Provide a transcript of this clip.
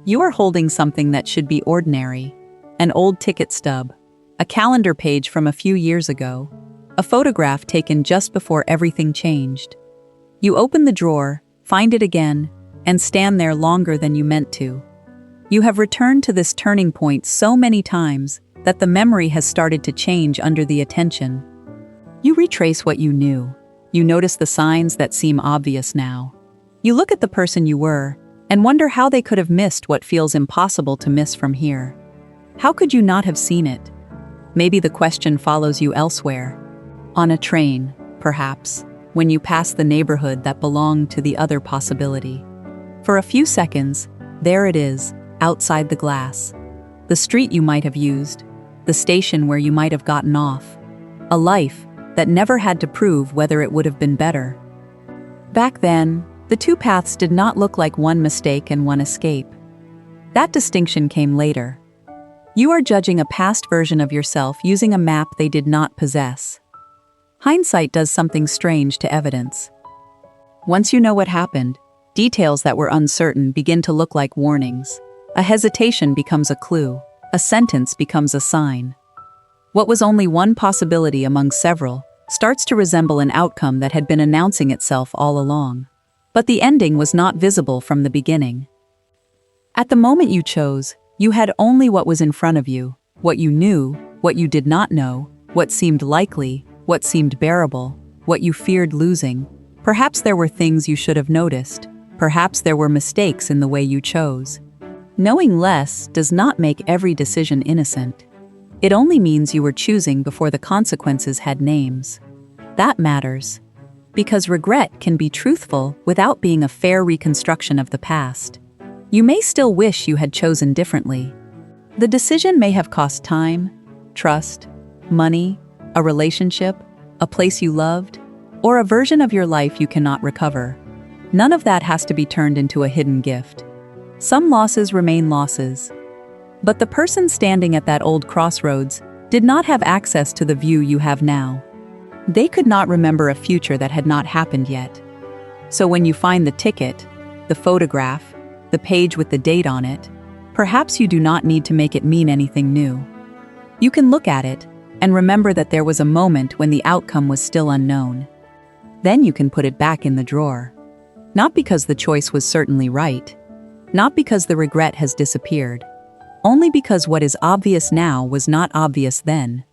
You are holding something that should be ordinary. An old ticket stub, a calendar page from a few years ago, a photograph taken just before everything changed. You open the drawer, find it again, and stand there longer than you meant to. You have returned to this turning point so many times that the memory has started to change under the attention. You retrace what you knew. You notice the signs that seem obvious now. You look at the person you were and wonder how they could have missed what feels impossible to miss from here. How could you not have seen it? Maybe the question follows you elsewhere. On a train, perhaps, when you pass the neighborhood that belonged to the other possibility. For a few seconds, there it is, outside the glass. The street you might have used, the station where you might have gotten off. A life that never had to prove whether it would have been better. Back then, the two paths did not look like one mistake and one escape. That distinction came later. You are judging a past version of yourself using a map they did not possess. Hindsight does something strange to evidence. Once you know what happened, details that were uncertain begin to look like warnings. A hesitation becomes a clue. A sentence becomes a sign. What was only one possibility among several starts to resemble an outcome that had been announcing itself all along. But the ending was not visible from the beginning. At the moment you chose, you had only what was in front of you, what you knew, what you did not know, what seemed likely, what seemed bearable, what you feared losing. Perhaps there were things you should have noticed. Perhaps there were mistakes in the way you chose. Knowing less does not make every decision innocent. It only means you were choosing before the consequences had names. That matters. Because regret can be truthful without being a fair reconstruction of the past. You may still wish you had chosen differently. The decision may have cost time, trust, money, a relationship, a place you loved, or a version of your life you cannot recover. None of that has to be turned into a hidden gift. Some losses remain losses. But the person standing at that old crossroads did not have access to the view you have now. They could not remember a future that had not happened yet. So when you find the ticket, the photograph, the page with the date on it, perhaps you do not need to make it mean anything new. You can look at it and remember that there was a moment when the outcome was still unknown. Then you can put it back in the drawer. Not because the choice was certainly right. Not because the regret has disappeared. Only because what is obvious now was not obvious then.